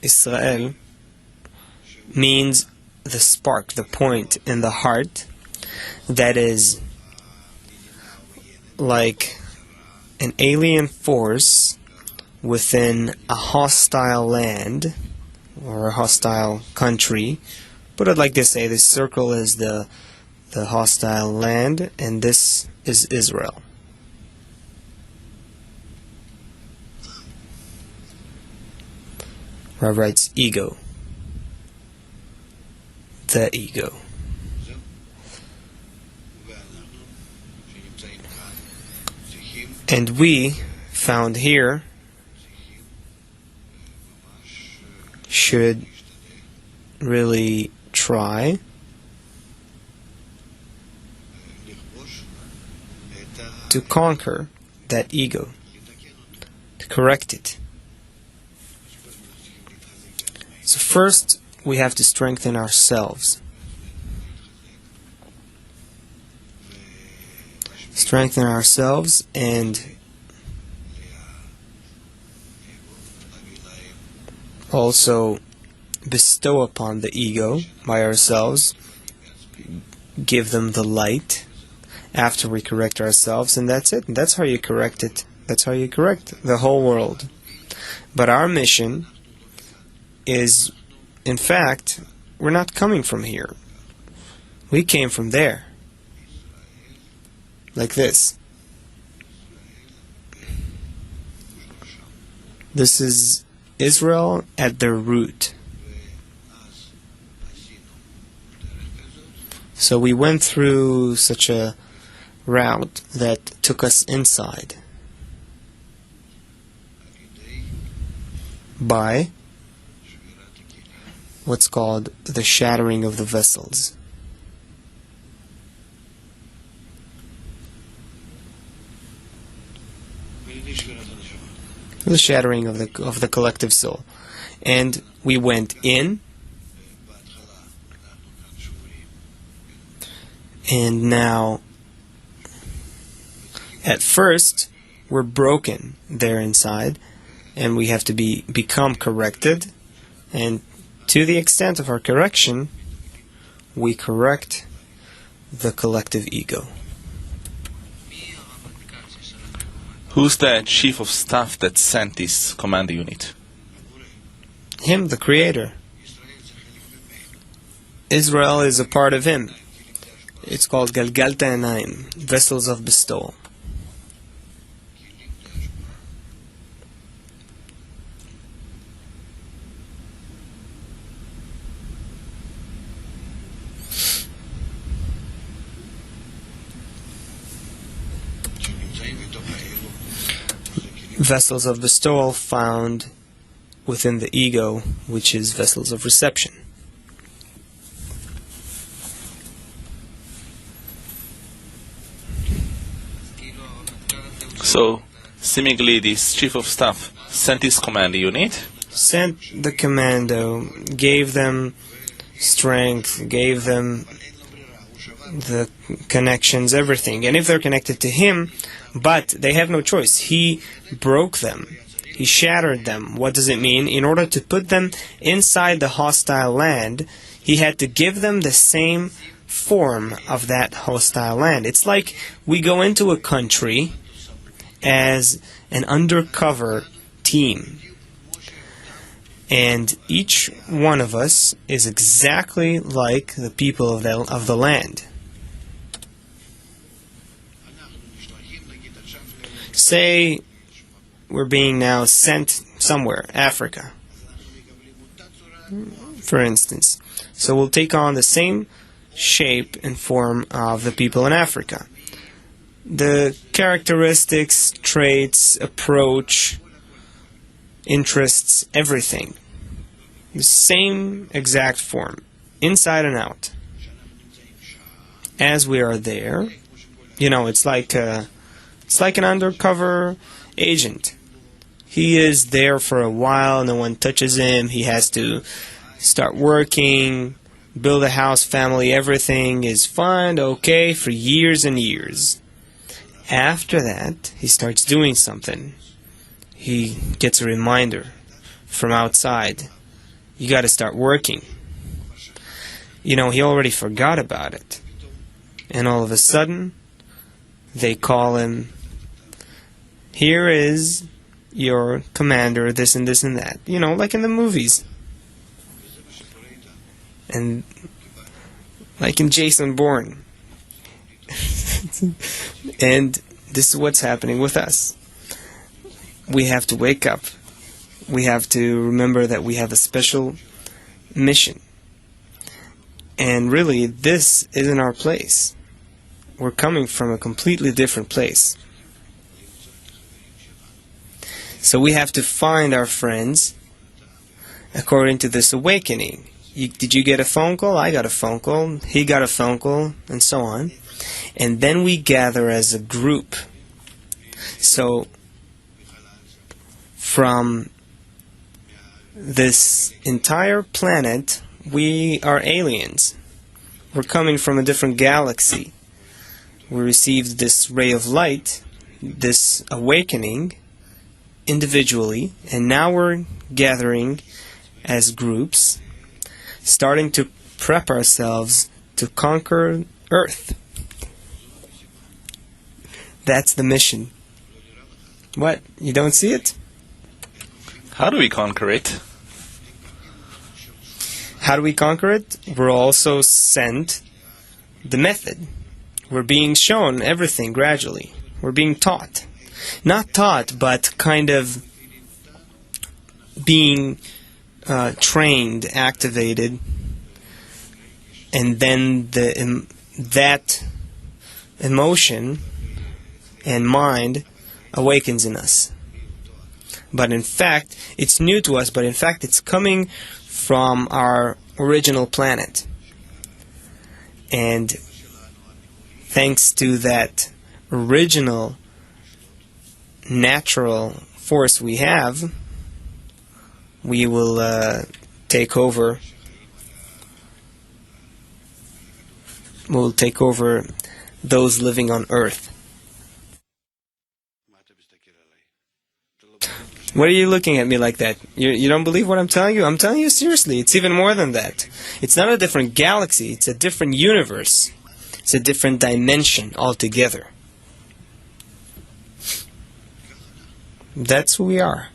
Israel means the spark, the point in the heart that is like an alien force within a hostile land or a hostile country. Put it like this, say this circle is the hostile land and this is Israel. Rav writes ego. The ego. And we found here should really try to conquer that ego, to correct it. So first, we have to strengthen ourselves. Strengthen ourselves and also bestow upon the ego by ourselves, give them the light after we correct ourselves, and that's it. And that's how you correct it. That's how you correct the whole world. But our mission is, in fact, we're not coming from here. We came from there. Like this. This is Israel at their root. So we went through such a route that took us inside by what's called the shattering of the vessels. The shattering of the collective soul. And we went in, and now at first we're broken there inside, and we have to become corrected, and to the extent of our correction we correct the collective ego. Who's the chief of staff that sent this command unit? Him, the creator. Israel is a part of him. It's called Galgalta Enaim, vessels of bestowal. Vessels of bestowal found within the ego, which is vessels of reception. So, seemingly this chief of staff sent his command unit? Sent the commando, gave them strength, gave them the connections, everything. And if they're connected to him, but they have no choice. He broke them. He shattered them. What does it mean? In order to put them inside the hostile land, he had to give them the same form of that hostile land. It's like we go into a country as an undercover team. And each one of us is exactly like the people of the land. Say we're being now sent somewhere, Africa, for instance. So we'll take on the same shape and form of the people in Africa. The characteristics, traits, approach, interests, everything. The same exact form, inside and out. As we are there, it's like an undercover agent. He is there for a while, no one touches him, he has to start working, build a house, family, everything is fine, okay, for years and years. After that, he starts doing something. He gets a reminder from outside. You got to start working. You know, he already forgot about it. And all of a sudden, they call him, here is your commander, this and this and that. You know, like in the movies. And like in Jason Bourne. And this is what's happening with us. We have to wake up. We have to remember that we have a special mission. And really, this isn't our place. We're coming from a completely different place. So we have to find our friends according to this awakening. Did you get a phone call? I got a phone call. He got a phone call, and so on. And then we gather as a group. So, from this entire planet, we are aliens. We're coming from a different galaxy. We received this ray of light, this awakening, individually, and now we're gathering as groups, starting to prep ourselves to conquer Earth. That's the mission. What? You don't see it? How do we conquer it? How do we conquer it? We're also sent the method. We're being shown everything gradually. We're being taught. Not taught, but kind of being trained, activated, and then that emotion and mind awakens in us. But in fact, it's new to us, but in fact it's coming from our original planet. And thanks to that original natural force we have, we will take over. We'll take over those living on Earth. What are you looking at me like that? You don't believe what I'm telling you? I'm telling you seriously. It's even more than that. It's not a different galaxy. It's a different universe. It's a different dimension altogether. That's who we are.